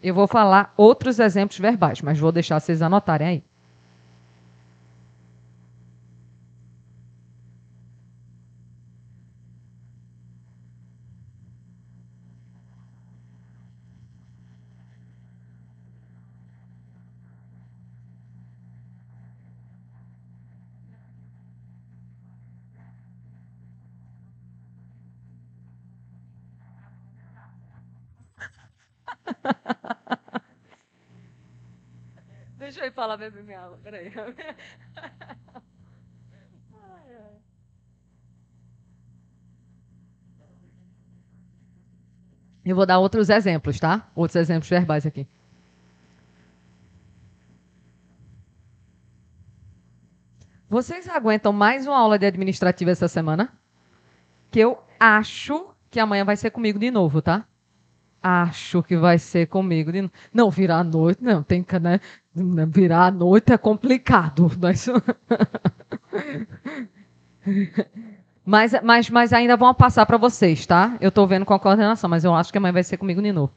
Eu vou falar outros exemplos verbais, mas vou deixar vocês anotarem aí. Deixa eu ir falar beber minha água, peraí. Eu vou dar outros exemplos, tá? Outros exemplos verbais aqui. Vocês aguentam mais uma aula de administrativa essa semana? Que eu acho que amanhã vai ser comigo de novo, tá? Acho que vai ser comigo de novo. Não, virar a noite, não, tem que, né? Virar a noite é complicado. Mas ainda vão passar para vocês, tá? Eu tô vendo com a coordenação, mas eu acho que amanhã vai ser comigo de novo.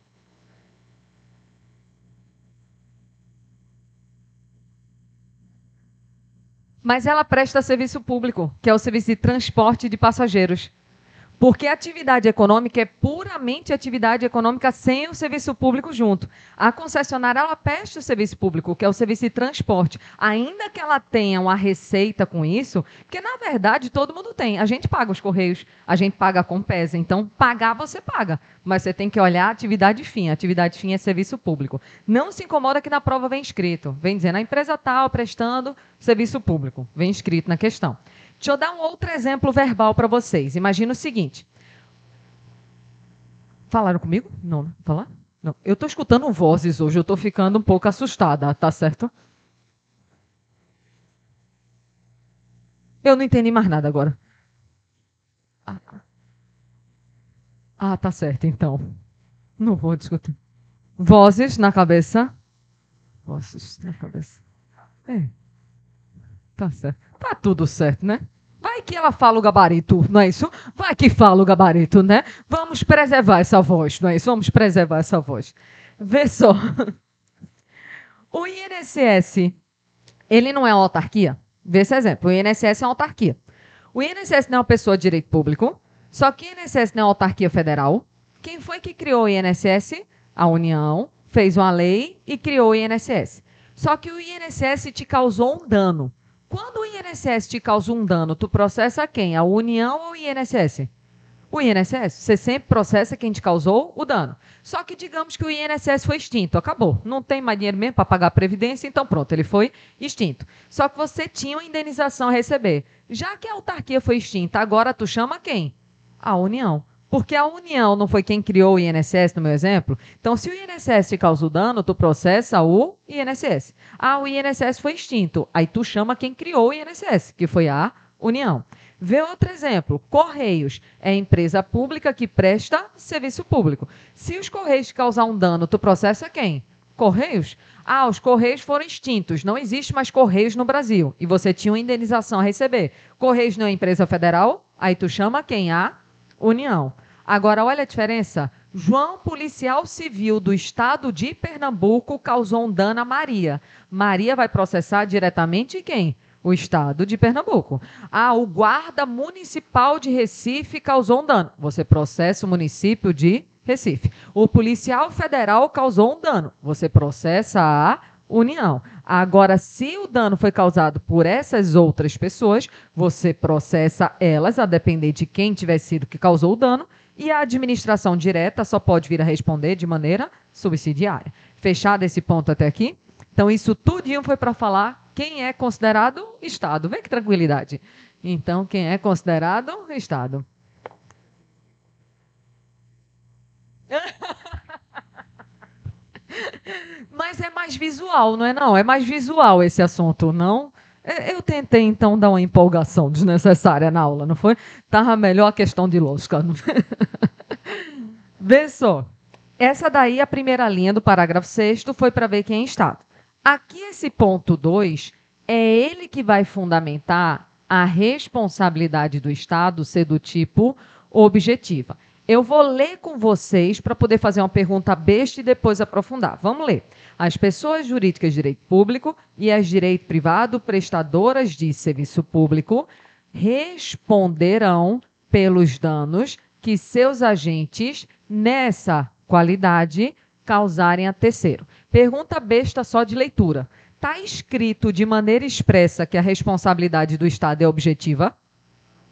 Mas ela presta serviço público, que é o serviço de transporte de passageiros. Porque a atividade econômica é puramente atividade econômica sem o serviço público junto. A concessionária, ela presta o serviço público, que é o serviço de transporte. Ainda que ela tenha uma receita com isso, porque, na verdade, todo mundo tem. A gente paga os Correios, a gente paga a Compesa. Então, pagar você paga. Mas você tem que olhar a atividade fim. A atividade fim é serviço público. Não se incomoda que na prova vem escrito. Vem dizendo, a empresa tal prestando serviço público. Vem escrito na questão. Deixa eu dar um outro exemplo verbal para vocês. Imagina o seguinte. Falaram comigo? Não, falar? Não. Eu estou escutando vozes hoje, eu estou ficando um pouco assustada, tá certo? Eu não entendi mais nada agora. Tá certo, então. Não vou discutir. Vozes na cabeça. Vozes na cabeça. É, tá certo. Tá tudo certo, né? Vai que ela fala o gabarito, não é isso? Vai que fala o gabarito, né? Vamos preservar essa voz, não é isso? Vamos preservar essa voz. Vê só. O INSS, ele não é uma autarquia? Vê esse exemplo. O INSS é uma autarquia. O INSS não é uma pessoa de direito público, só que o INSS não é uma autarquia federal. Quem foi que criou o INSS? A União fez uma lei e criou o INSS. Só que o INSS te causou um dano. Quando o INSS te causa um dano, tu processa quem? A União ou o INSS? O INSS, você sempre processa quem te causou o dano. Só que digamos que o INSS foi extinto, acabou. Não tem mais dinheiro mesmo para pagar a previdência, então pronto, ele foi extinto. Só que você tinha uma indenização a receber. Já que a autarquia foi extinta, agora tu chama quem? A União. Porque a União não foi quem criou o INSS, no meu exemplo. Então, se o INSS te causou dano, tu processa o INSS. O INSS foi extinto. Aí tu chama quem criou o INSS, que foi a União. Vê outro exemplo. Correios é empresa pública que presta serviço público. Se os Correios causar um dano, tu processa quem? Correios? Os Correios foram extintos. Não existe mais Correios no Brasil. E você tinha uma indenização a receber. Correios não é empresa federal? Aí tu chama quem? A União. Agora, olha a diferença. João, policial civil do estado de Pernambuco, causou um dano a Maria. Maria vai processar diretamente quem? O estado de Pernambuco. O guarda municipal de Recife causou um dano. Você processa o município de Recife. O policial federal causou um dano. Você processa a União. Agora, se o dano foi causado por essas outras pessoas, você processa elas, a depender de quem tiver sido que causou o dano, e a administração direta só pode vir a responder de maneira subsidiária. Fechado esse ponto até aqui? Então, isso tudinho foi para falar quem é considerado Estado. Vê que tranquilidade. Então, quem é considerado Estado? Mas é mais visual, não é não? É mais visual esse assunto, não? Eu tentei, então, dar uma empolgação desnecessária na aula, não foi? Estava melhor a questão de lógica. Vê só. Essa daí, a primeira linha do parágrafo 6º, foi para ver quem é Estado. Aqui, esse ponto 2, é ele que vai fundamentar a responsabilidade do Estado ser do tipo objetiva. Eu vou ler com vocês para poder fazer uma pergunta besta e depois aprofundar. Vamos ler. As pessoas jurídicas de direito público e as de direito privado prestadoras de serviço público responderão pelos danos que seus agentes, nessa qualidade, causarem a terceiro. Pergunta besta só de leitura. Está escrito de maneira expressa que a responsabilidade do Estado é objetiva?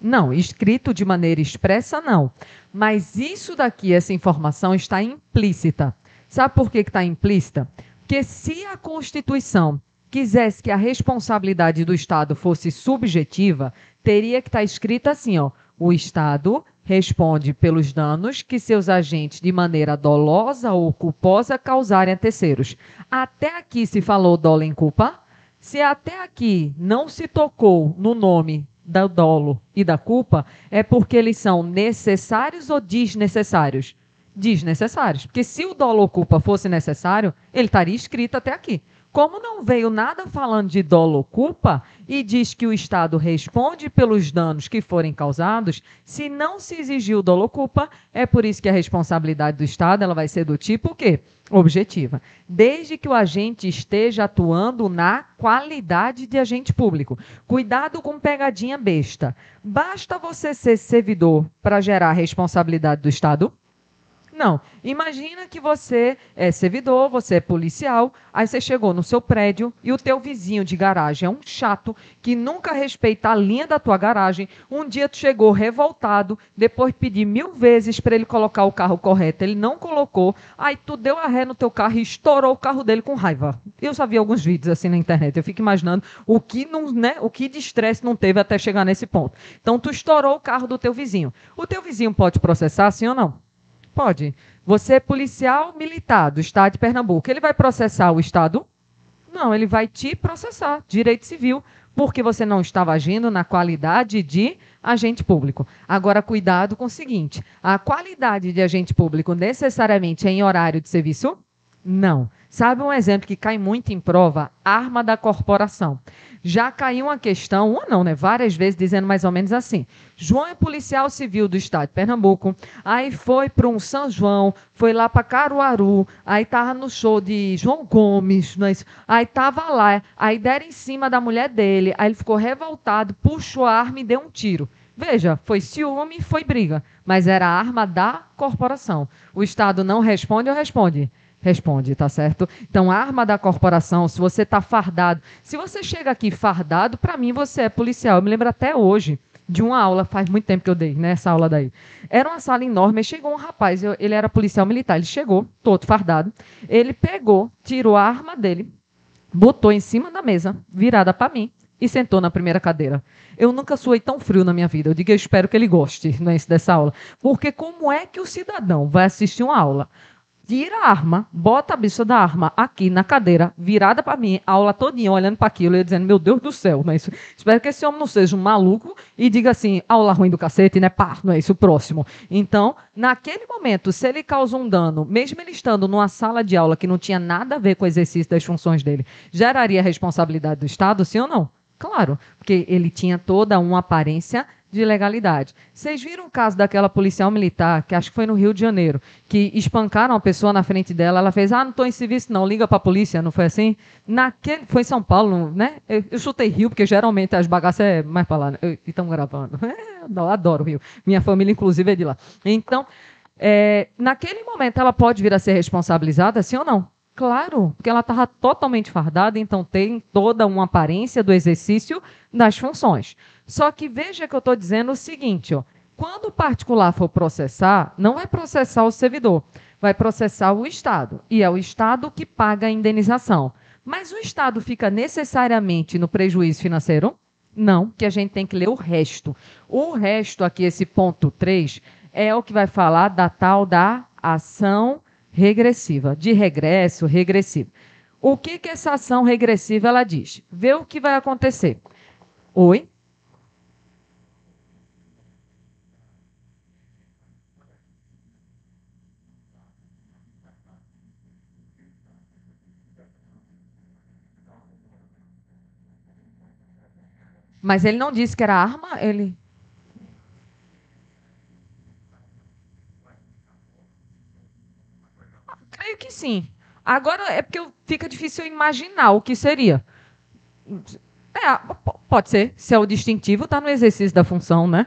Não, escrito de maneira expressa, não. Mas isso daqui, essa informação, está implícita. Sabe por que está implícita? Porque se a Constituição quisesse que a responsabilidade do Estado fosse subjetiva, teria que estar escrita assim, ó. O Estado responde pelos danos que seus agentes, de maneira dolosa ou culposa, causarem a terceiros. Até aqui se falou dolo em culpa. Se até aqui não se tocou no nome do dolo e da culpa, é porque eles são necessários ou desnecessários? Desnecessários. Porque se o dolo ou culpa fosse necessário, ele estaria escrito até aqui. Como não veio nada falando de dolo ou culpa e diz que o Estado responde pelos danos que forem causados, se não se exigiu dolo ou culpa, é por isso que a responsabilidade do Estado ela vai ser do tipo o quê? Objetiva. Desde que o agente esteja atuando na qualidade de agente público. Cuidado com pegadinha besta. Basta você ser servidor para gerar a responsabilidade do Estado? Não. Imagina que você é servidor, você é policial, aí você chegou no seu prédio e o teu vizinho de garagem é um chato que nunca respeita a linha da tua garagem. Um dia tu chegou revoltado, depois de pedir 1000 vezes para ele colocar o carro correto, ele não colocou, aí tu deu a ré no teu carro e estourou o carro dele com raiva. Eu já vi alguns vídeos assim na internet, eu fico imaginando o que, não, né, o que de estresse não teve até chegar nesse ponto. Então tu estourou o carro do teu vizinho. O teu vizinho pode processar, sim ou não? Pode. Você é policial militar do Estado de Pernambuco. Ele vai processar o Estado? Não, ele vai te processar, direito civil, porque você não estava agindo na qualidade de agente público. Agora, cuidado com o seguinte: a qualidade de agente público necessariamente é em horário de serviço? Não. Sabe um exemplo que cai muito em prova? Arma da corporação. Já caiu uma questão, uma não, né? Várias vezes dizendo mais ou menos assim. João é policial civil do Estado de Pernambuco, aí foi para um São João, foi lá para Caruaru, aí estava no show de João Gomes, aí estava lá, aí deram em cima da mulher dele, aí ele ficou revoltado, puxou a arma e deu um tiro. Veja, foi ciúme, foi briga, mas era a arma da corporação. O Estado não responde ou responde? Responde, tá certo? Então, a arma da corporação, se você está fardado, se você chega aqui fardado, para mim você é policial. Eu me lembro até hoje de uma aula, faz muito tempo que eu dei, né, essa aula daí. Era uma sala enorme, chegou um rapaz, ele era policial militar, ele chegou, todo fardado, ele pegou, tirou a arma dele, botou em cima da mesa, virada para mim, e sentou na primeira cadeira. Eu nunca suei tão frio na minha vida. Eu digo, eu espero que ele goste, né, dessa aula. Porque como é que o cidadão vai assistir uma aula, tira a arma, bota a bicha da arma aqui na cadeira, virada para mim, a aula todinha, olhando para aquilo e dizendo, meu Deus do céu, não é isso? Espero que esse homem não seja um maluco e diga assim, aula ruim do cacete, né? Pá, não é isso, o próximo. Então, naquele momento, se ele causa um dano, mesmo ele estando numa sala de aula que não tinha nada a ver com o exercício das funções dele, geraria responsabilidade do Estado, sim ou não? Claro, porque ele tinha toda uma aparência de legalidade. Vocês viram o caso daquela policial militar, que acho que foi no Rio de Janeiro, que espancaram uma pessoa na frente dela, ela fez, não estou em serviço não, liga para a polícia, não foi assim? Foi em São Paulo, né? Eu chutei Rio, porque geralmente as bagaças é mais para lá, né? E estão gravando. Eu adoro o Rio. Minha família, inclusive, é de lá. Então, naquele momento, ela pode vir a ser responsabilizada, sim ou não? Claro, porque ela estava totalmente fardada, então tem toda uma aparência do exercício das funções. Só que veja que eu estou dizendo o seguinte, ó, quando o particular for processar, não vai processar o servidor, vai processar o Estado. E é o Estado que paga a indenização. Mas o Estado fica necessariamente no prejuízo financeiro? Não, que a gente tem que ler o resto. O resto aqui, esse ponto 3, é o que vai falar da tal da ação regressiva, de regresso, regressivo. O que essa ação regressiva ela diz? Vê o que vai acontecer. Oi? Mas ele não disse que era arma, ele... sim. Agora é porque fica difícil imaginar o que seria. Pode ser, se é o distintivo, está no exercício da função, né?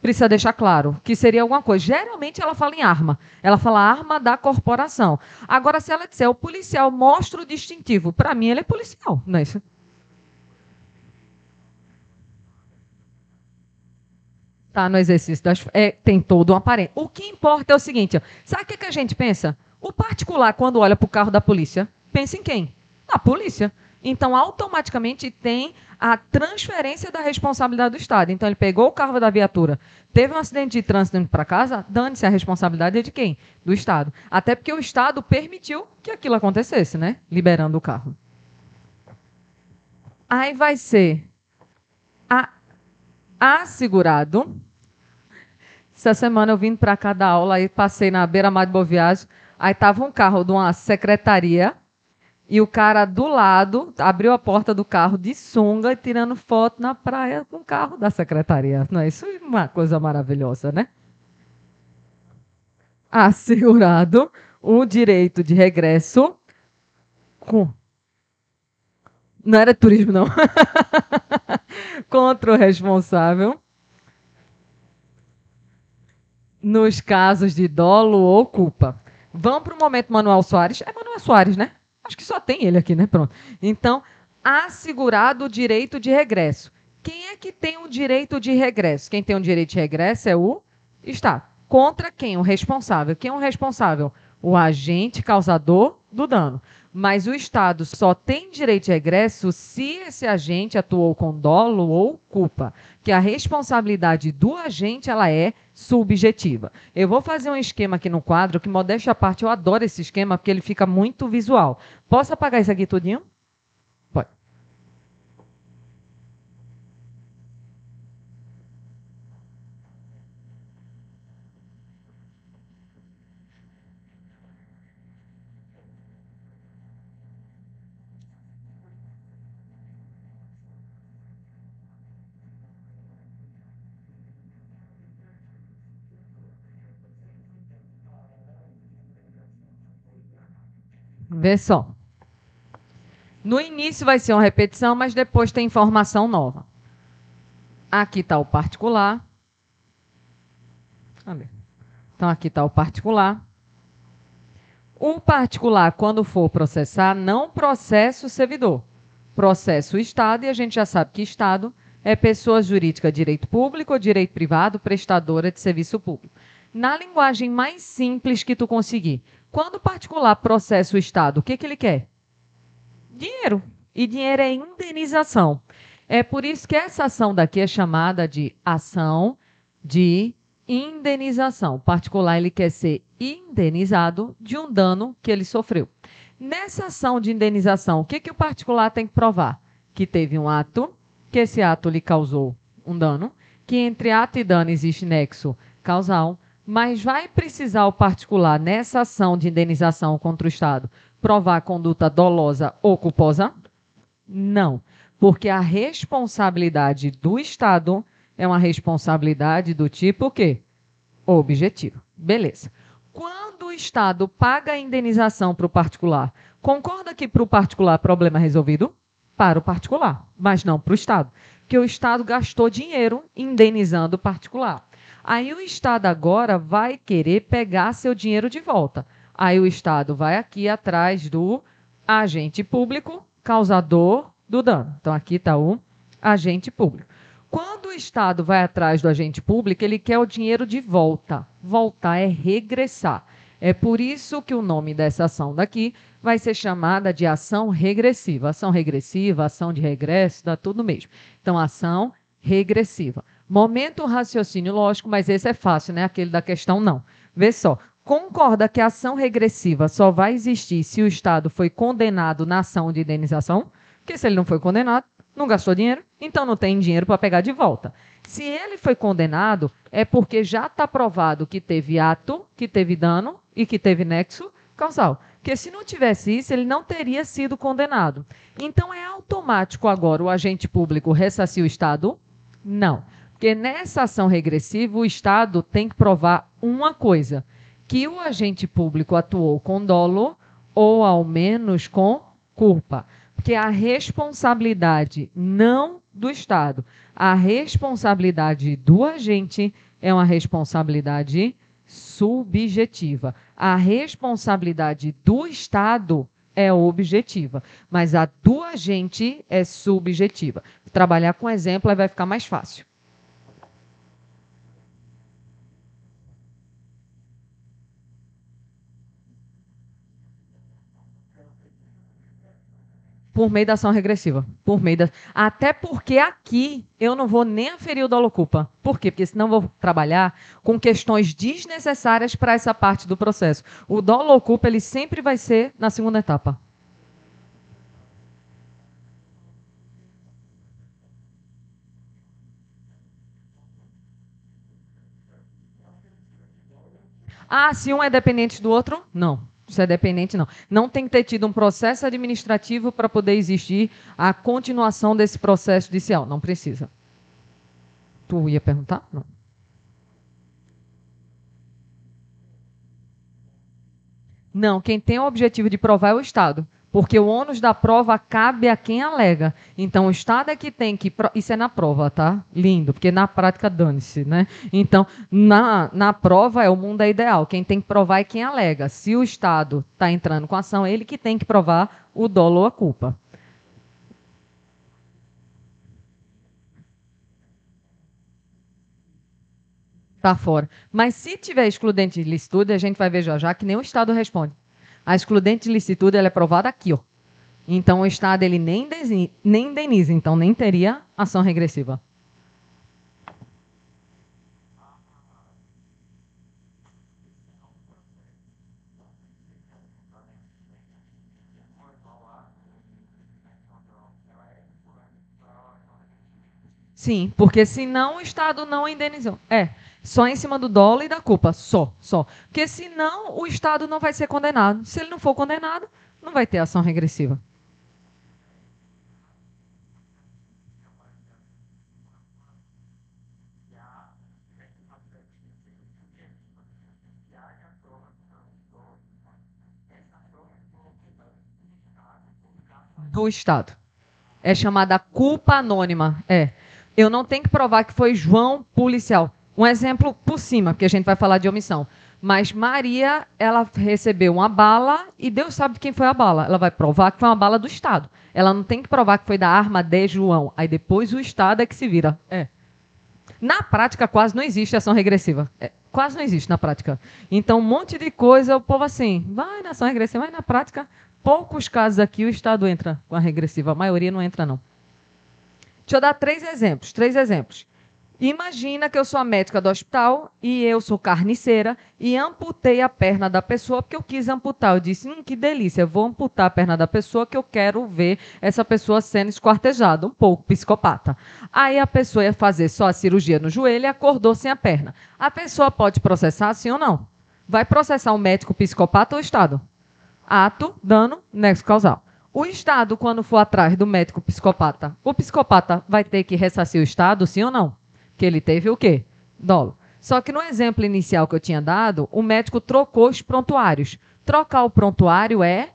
Precisa deixar claro que seria alguma coisa. Geralmente ela fala em arma. Ela fala arma da corporação. Agora, se ela disser o policial mostra o distintivo, para mim ele é policial, não é isso? Tá no exercício das. Tem todo um aparelho. O que importa é o seguinte: ó, sabe o que a gente pensa? O particular, quando olha para o carro da polícia, pensa em quem? Na polícia. Então, automaticamente tem a transferência da responsabilidade do Estado. Então, ele pegou o carro da viatura, teve um acidente de trânsito indo para casa, dane-se, a responsabilidade é de quem? Do Estado. Até porque o Estado permitiu que aquilo acontecesse, né? Liberando o carro. Aí vai ser a assegurado. Essa semana eu vim para cá dar aula e passei na beira-mar de Boa Viagem. Aí tava um carro de uma secretaria e o cara do lado abriu a porta do carro de sunga e tirando foto na praia com o carro da secretaria. Não é isso? É uma coisa maravilhosa, né? Assegurado o direito de regresso com... Não era turismo, não. Contra o responsável nos casos de dolo ou culpa. Vamos para o momento Manuel Soares. É Manuel Soares, né? Acho que só tem ele aqui, né? Pronto. Então, assegurado o direito de regresso. Quem é que tem o direito de regresso? Quem tem o direito de regresso é o Estado. Contra quem? O responsável. Quem é o responsável? O agente causador do dano. Mas o Estado só tem direito de regresso se esse agente atuou com dolo ou culpa. Que a responsabilidade do agente ela é subjetiva. Eu vou fazer um esquema aqui no quadro, que modéstia à parte, eu adoro esse esquema, porque ele fica muito visual. Posso apagar isso aqui tudinho? Pode. Vê só. No início vai ser uma repetição, mas depois tem informação nova. Aqui está o particular. Então, aqui está o particular. O particular, quando for processar, não processa o servidor. Processa o Estado, e a gente já sabe que Estado é pessoa jurídica, direito público ou direito privado, prestadora de serviço público. Na linguagem mais simples que tu conseguir, quando o particular processa o Estado, o que, que ele quer? Dinheiro. E dinheiro é indenização. É por isso que essa ação daqui é chamada de ação de indenização. O particular ele quer ser indenizado de um dano que ele sofreu. Nessa ação de indenização, o que, que o particular tem que provar? Que teve um ato, que esse ato lhe causou um dano, que entre ato e dano existe nexo causal, mas vai precisar o particular, nessa ação de indenização contra o Estado, provar conduta dolosa ou culposa? Não, porque a responsabilidade do Estado é uma responsabilidade do tipo o quê? Objetivo. Beleza. Quando o Estado paga a indenização para o particular, concorda que para o particular problema é resolvido? Para o particular, mas não para o Estado. Porque o Estado gastou dinheiro indenizando o particular. Aí o Estado agora vai querer pegar seu dinheiro de volta. Aí o Estado vai aqui atrás do agente público causador do dano. Então, aqui está o agente público. Quando o Estado vai atrás do agente público, ele quer o dinheiro de volta. Voltar é regressar. É por isso que o nome dessa ação daqui vai ser chamada de ação regressiva. Ação regressiva, ação de regresso, dá tudo mesmo. Então, ação regressiva. Momento raciocínio lógico, mas esse é fácil, né? Aquele da questão não. Vê só. Concorda que a ação regressiva só vai existir se o Estado foi condenado na ação de indenização? Porque se ele não foi condenado, não gastou dinheiro, então não tem dinheiro para pegar de volta. Se ele foi condenado, é porque já está provado que teve ato, que teve dano e que teve nexo causal. Porque se não tivesse isso, ele não teria sido condenado. Então é automático agora o agente público ressarcir o Estado? Não. Porque nessa ação regressiva, o Estado tem que provar uma coisa, que o agente público atuou com dolo ou ao menos com culpa. Porque a responsabilidade não do Estado, a responsabilidade do agente é uma responsabilidade subjetiva. A responsabilidade do Estado é objetiva, mas a do agente é subjetiva. Trabalhar com exemplo aí vai ficar mais fácil. Por meio da ação regressiva. Até porque aqui eu não vou nem aferir o dolo-culpa. Por quê? Porque senão eu vou trabalhar com questões desnecessárias para essa parte do processo. O dolo-culpa ele sempre vai ser na segunda etapa. Ah, se um é dependente do outro? Não. Isso é dependente, não. Não tem que ter tido um processo administrativo para poder existir a continuação desse processo judicial. Não precisa. Tu ia perguntar? Não. Não, quem tem o objetivo de provar é o Estado. Porque o ônus da prova cabe a quem alega. Então, o Estado é que tem que... Isso é na prova, tá? Lindo, porque na prática dane-se, né? Então, na prova, o mundo é ideal. Quem tem que provar é quem alega. Se o Estado está entrando com a ação, é ele que tem que provar o dolo ou a culpa. Tá fora. Mas se tiver excludente de licitude, a gente vai ver já já que nem o Estado responde. A excludente de licitude ela é provada aqui, ó. Então o Estado ele nem indeniza, então nem teria ação regressiva. Sim, porque senão o Estado não indenizou. Só em cima do dolo e da culpa, só. Porque senão o Estado não vai ser condenado. Se ele não for condenado, não vai ter ação regressiva. Do Estado. É chamada culpa anônima. Eu não tenho que provar que foi João policial. Um exemplo por cima, porque a gente vai falar de omissão. Mas Maria, ela recebeu uma bala e Deus sabe de quem foi a bala. Ela vai provar que foi uma bala do Estado. Ela não tem que provar que foi da arma de João. Aí depois o Estado é que se vira. Na prática, quase não existe ação regressiva. Quase não existe na prática. Então, um monte de coisa, o povo assim, vai na ação regressiva, mas na prática, poucos casos aqui o Estado entra com a regressiva. A maioria não entra, não. Deixa eu dar três exemplos. Imagina que eu sou a médica do hospital e eu sou carniceira e amputei a perna da pessoa porque eu quis amputar. Eu disse, que delícia, eu vou amputar a perna da pessoa que eu quero ver essa pessoa sendo esquartejada, um pouco psicopata. Aí a pessoa ia fazer só a cirurgia no joelho e acordou sem a perna. A pessoa pode processar sim ou não? Vai processar o médico psicopata ou o Estado? Ato, dano, nexo causal. O Estado, quando for atrás do médico psicopata, o psicopata vai ter que ressarcir o Estado, sim ou não? Que ele teve o quê? Dolo. Só que no exemplo inicial que eu tinha dado, o médico trocou os prontuários. Trocar o prontuário é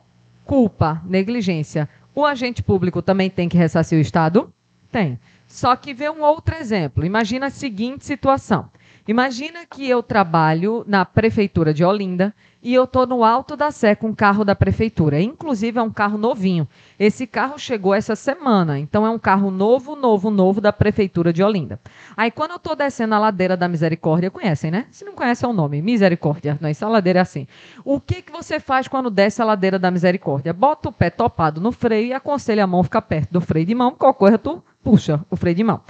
culpa, negligência. O agente público também tem que ressarcir o Estado? Tem. Só que vê um outro exemplo. Imagina a seguinte situação. Imagina que eu trabalho na prefeitura de Olinda e eu estou no Alto da Sé com um carro da prefeitura. Inclusive, é um carro novinho. Esse carro chegou essa semana, então é um carro novo da prefeitura de Olinda. Aí, quando eu estou descendo a ladeira da Misericórdia, conhecem, né? Se não conhece, é o nome, Misericórdia. Não, essa ladeira é assim. O que você faz quando desce a ladeira da Misericórdia? Bota o pé topado no freio e aconselha a mão ficar perto do freio de mão. Qualquer coisa, tu puxa o freio de mão.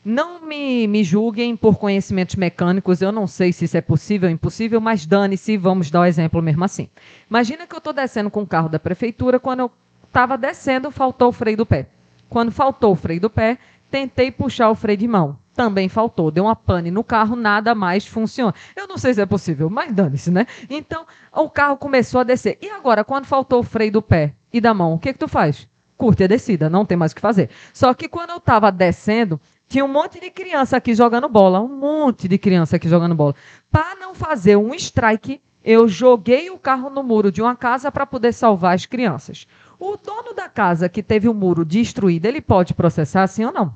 Não me julguem por conhecimentos mecânicos, eu não sei se isso é possível ou impossível, mas dane-se, vamos dar o exemplo mesmo assim. Imagina que eu estou descendo com o carro da prefeitura, quando eu estava descendo, faltou o freio do pé. Quando faltou o freio do pé, tentei puxar o freio de mão. Também faltou, deu uma pane no carro, nada mais funciona. Eu não sei se é possível, mas dane-se, né? Então, o carro começou a descer. E agora, quando faltou o freio do pé e da mão, o que tu faz? Curte a descida, não tem mais o que fazer. Só que quando eu estava descendo, tinha um monte de criança aqui jogando bola. Para não fazer um strike, Eu joguei o carro no muro de uma casa para poder salvar as crianças. O dono da casa que teve o muro destruído, ele pode processar sim ou não?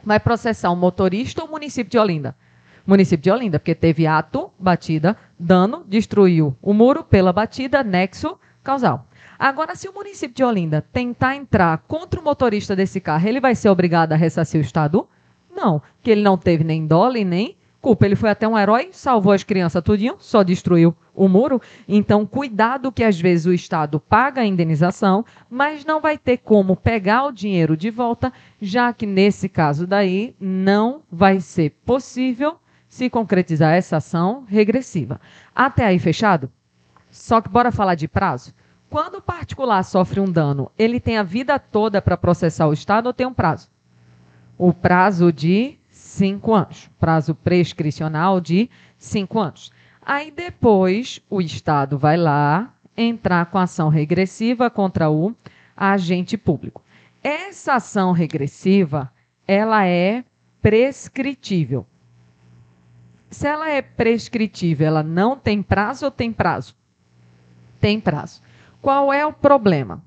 Vai processar o motorista ou o município de Olinda? Município de Olinda, porque teve ato, batida, dano, destruiu o muro pela batida, nexo causal. Agora, se o município de Olinda tentar entrar contra o motorista desse carro, ele vai ser obrigado a ressarcir o Estado? Não, porque ele não teve nem dolo nem culpa. Ele foi até um herói, salvou as crianças tudinho, só destruiu o muro. Então, cuidado que às vezes o Estado paga a indenização, mas não vai ter como pegar o dinheiro de volta, já que nesse caso daí não vai ser possível se concretizar essa ação regressiva. Até aí fechado? Só que bora falar de prazo? Quando o particular sofre um dano, ele tem a vida toda para processar o Estado ou tem um prazo? O prazo de 5 anos. Prazo prescricional de 5 anos. Aí depois o Estado vai lá entrar com ação regressiva contra o agente público. Essa ação regressiva, ela é prescritível. Se ela é prescritível, ela não tem prazo ou tem prazo? Tem prazo. Qual é o problema?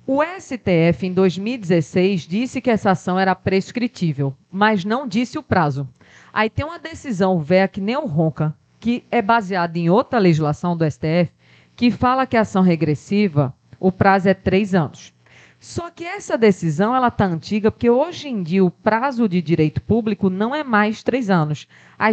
O STF, em 2016, disse que essa ação era prescritível, mas não disse o prazo. Aí tem uma decisão véia que nem o ronca, que é baseada em outra legislação do STF, que fala que a ação regressiva, o prazo é 3 anos. Só que essa decisão ela está antiga porque hoje em dia o prazo de direito público não é mais 3 anos.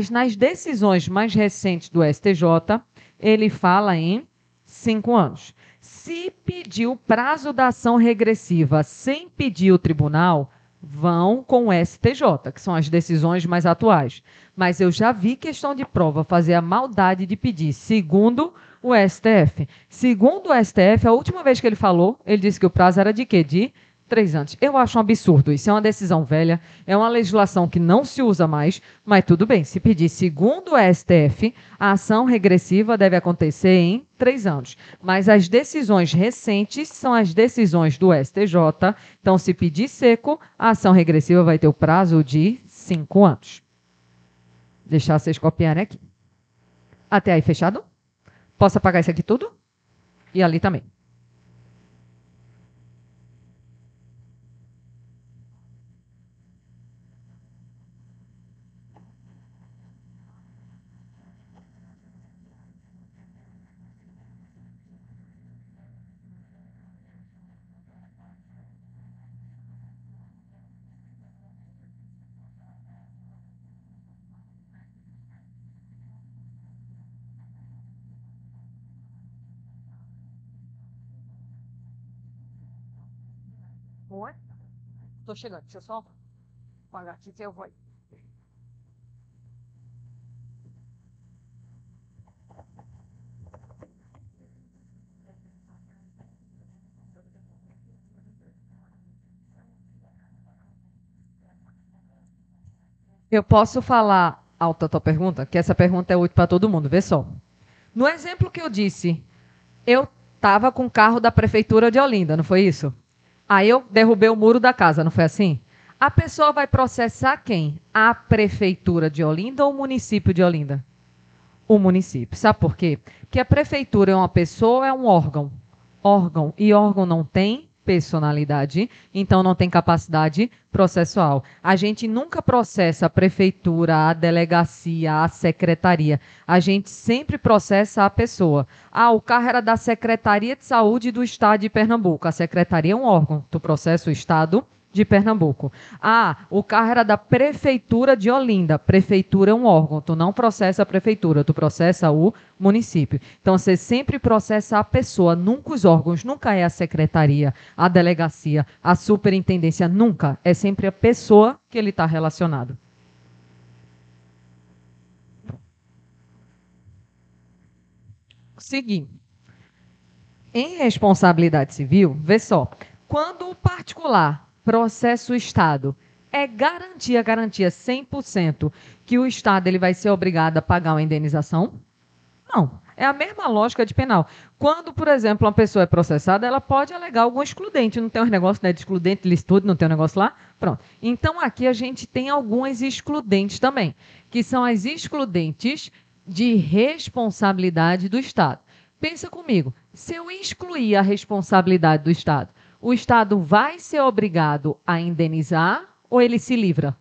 Nas decisões mais recentes do STJ, ele fala em 5 anos. Se pedir o prazo da ação regressiva sem pedir o tribunal, vão com o STJ, que são as decisões mais atuais. Mas eu já vi questão de prova fazer a maldade de pedir, segundo o STF. Segundo o STF, a última vez que ele falou, ele disse que o prazo era de quê? De 3 anos. Eu acho um absurdo. Isso é uma decisão velha, é uma legislação que não se usa mais, mas tudo bem. Se pedir segundo o STF, a ação regressiva deve acontecer em 3 anos. Mas as decisões recentes são as decisões do STJ. Então, se pedir seco, a ação regressiva vai ter o prazo de 5 anos. Deixar vocês copiarem aqui. Até aí, fechado? Posso apagar isso aqui tudo? E ali também. Oi? Tô chegando. Deixa eu só apagar aqui que eu vou. Eu posso falar alta a tua pergunta? Que essa pergunta é útil para todo mundo. Vê só. No exemplo que eu disse, eu estava com o carro da prefeitura de Olinda, não foi isso? Aí eu derrubei o muro da casa, não foi assim? A pessoa vai processar quem? A prefeitura de Olinda ou o município de Olinda? O município. Sabe por quê? Porque a prefeitura é uma pessoa, é um órgão. Órgão. E órgão não tem personalidade, então não tem capacidade processual. A gente nunca processa a prefeitura, a delegacia, a secretaria. A gente sempre processa a pessoa. Ah, o carro era da Secretaria de Saúde do Estado de Pernambuco. A secretaria é um órgão. Tu processa o Estado de Pernambuco. Ah, o carro era da Prefeitura de Olinda. Prefeitura é um órgão. Tu não processa a prefeitura, tu processa o município. Então, você sempre processa a pessoa, nunca os órgãos, nunca é a secretaria, a delegacia, a superintendência, nunca. É sempre a pessoa que ele está relacionado. Seguinte, em responsabilidade civil, vê só, quando o particular processa o Estado, é garantia 100% que o Estado ele vai ser obrigado a pagar uma indenização? Não. É a mesma lógica de penal. Quando, por exemplo, uma pessoa é processada, ela pode alegar algum excludente. Não tem um negócio, né, de excludente, licitude, não tem um negócio lá? Pronto. Então, aqui a gente tem algumas excludentes também, que são as excludentes de responsabilidade do Estado. Pensa comigo, se eu excluir a responsabilidade do Estado, o Estado vai ser obrigado a indenizar ou ele se livra?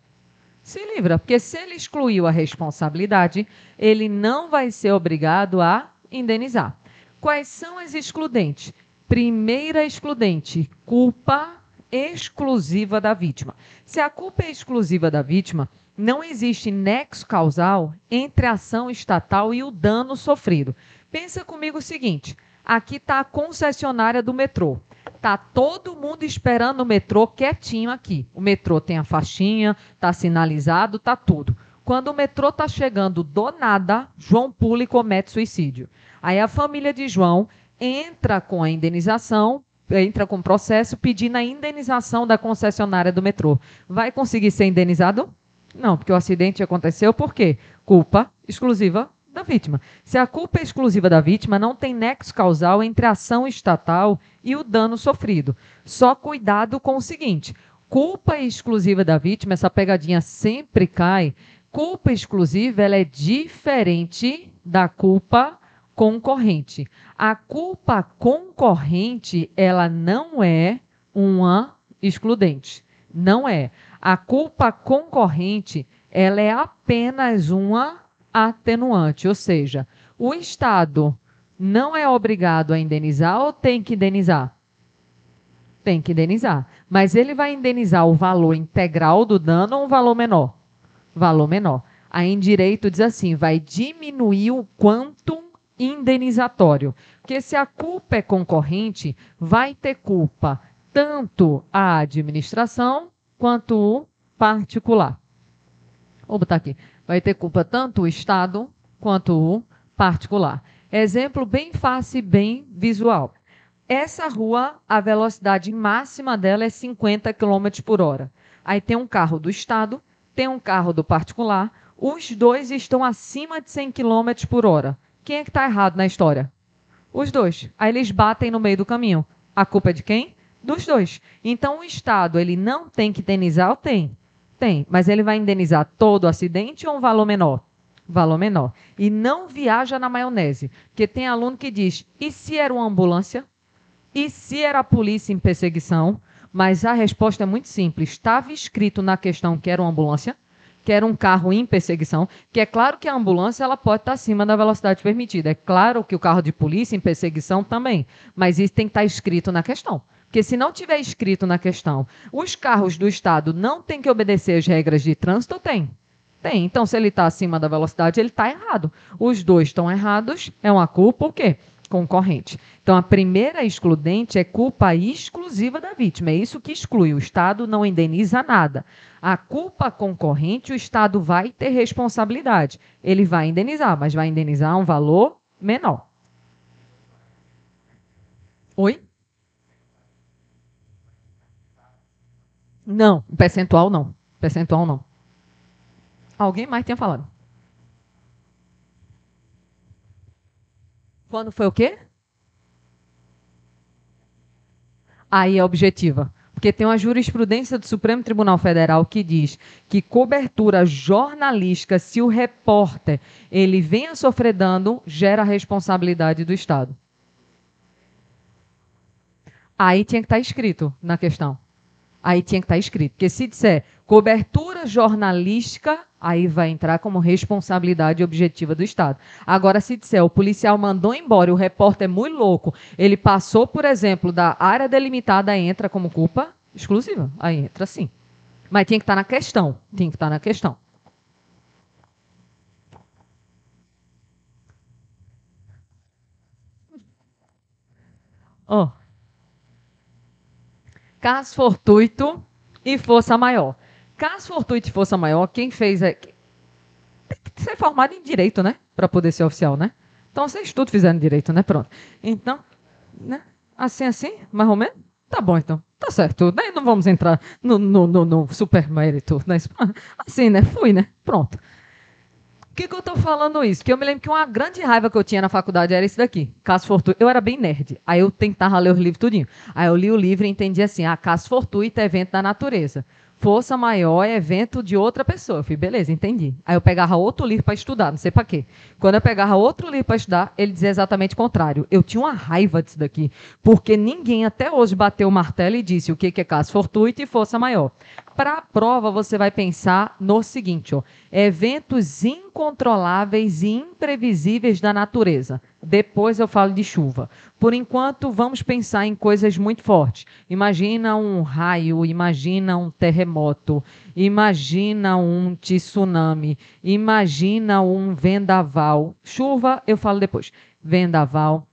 Se livra, porque se ele excluiu a responsabilidade, ele não vai ser obrigado a indenizar. Quais são as excludentes? Primeira excludente, culpa exclusiva da vítima. Se a culpa é exclusiva da vítima, não existe nexo causal entre a ação estatal e o dano sofrido. Pensa comigo o seguinte, aqui está a concessionária do metrô. Está todo mundo esperando o metrô quietinho aqui. O metrô tem a faixinha, está sinalizado, está tudo. Quando o metrô está chegando do nada, João pula e comete suicídio. Aí a família de João entra com a indenização, entra com o processo pedindo a indenização da concessionária do metrô. Vai conseguir ser indenizado? Não, porque o acidente aconteceu por quê? Culpa exclusiva da vítima. Se a culpa é exclusiva da vítima, não tem nexo causal entre a ação estatal e o dano sofrido. Só cuidado com o seguinte, culpa exclusiva da vítima, essa pegadinha sempre cai, culpa exclusiva ela é diferente da culpa concorrente. A culpa concorrente, ela não é uma excludente. Não é. A culpa concorrente, ela é apenas uma atenuante, ou seja, o Estado não é obrigado a indenizar ou tem que indenizar? Tem que indenizar. Mas ele vai indenizar o valor integral do dano ou um valor menor? Valor menor. Aí em direito diz assim, vai diminuir o quantum indenizatório. Porque se a culpa é concorrente, vai ter culpa tanto a administração quanto o particular. Vou botar aqui. Vai ter culpa tanto o Estado quanto o particular. Exemplo bem fácil e bem visual. Essa rua, a velocidade máxima dela é 50 km por hora. Aí tem um carro do Estado, tem um carro do particular, os dois estão acima de 100 km por hora. Quem é que está errado na história? Os dois. Aí eles batem no meio do caminho. A culpa é de quem? Dos dois. Então o Estado, ele não tem que indenizar ou tem? Tem, mas ele vai indenizar todo o acidente ou um valor menor? Valor menor. E não viaja na maionese, porque tem aluno que diz, e se era uma ambulância? E se era a polícia em perseguição? Mas a resposta é muito simples. Estava escrito na questão que era uma ambulância, que era um carro em perseguição, que é claro que a ambulância ela pode estar acima da velocidade permitida. É claro que o carro de polícia em perseguição também, mas isso tem que estar escrito na questão. Porque se não tiver escrito na questão, os carros do Estado não têm que obedecer as regras de trânsito, tem? Tem. Então, se ele está acima da velocidade, ele está errado. Os dois estão errados, é uma culpa o quê? Concorrente. Então, a primeira excludente é culpa exclusiva da vítima. É isso que exclui. O Estado não indeniza nada. A culpa concorrente, o Estado vai ter responsabilidade. Ele vai indenizar, mas vai indenizar um valor menor. Oi? Não, percentual não. Percentual não. Alguém mais tinha falado. Quando foi o quê? Aí é objetiva. Porque tem uma jurisprudência do Supremo Tribunal Federal que diz que cobertura jornalística, se o repórter ele vem a sofrer dano, gera responsabilidade do Estado. Aí tinha que estar escrito na questão. Aí tinha que estar escrito. Porque se disser cobertura jornalística, aí vai entrar como responsabilidade objetiva do Estado. Agora, se disser o policial mandou embora e o repórter é muito louco, ele passou, por exemplo, da área delimitada, entra como culpa exclusiva. Aí entra sim. Mas tinha que estar na questão. Tinha que estar na questão. Oh. Caso fortuito e força maior. Caso fortuito e força maior, quem fez é... Tem que ser formado em direito, né? Para poder ser oficial, né? Então, vocês tudo fizeram direito, né? Pronto. Então, né? Assim, mais ou menos? Tá bom, então. Tá certo. Daí não vamos entrar no super mérito. Né? Assim, né? Fui, né? Pronto. Por que eu tô falando isso? Porque eu me lembro que uma grande raiva que eu tinha na faculdade era isso daqui. Caso fortuito. Eu era bem nerd. Aí eu tentava ler os livros tudinho. Aí eu li o livro e entendi assim, caso fortuito é evento da natureza. Força maior é evento de outra pessoa. Eu falei, beleza, entendi. Aí eu pegava outro livro para estudar, não sei para quê. Quando eu pegava outro livro para estudar, ele dizia exatamente o contrário. Eu tinha uma raiva disso daqui, porque ninguém até hoje bateu o martelo e disse o que é caso fortuito e força maior. Para a prova, você vai pensar no seguinte, ó, eventos incontroláveis e imprevisíveis da natureza. Depois eu falo de chuva. Por enquanto, vamos pensar em coisas muito fortes. Imagina um raio, imagina um terremoto, imagina um tsunami, imagina um vendaval. Chuva, eu falo depois. Vendaval,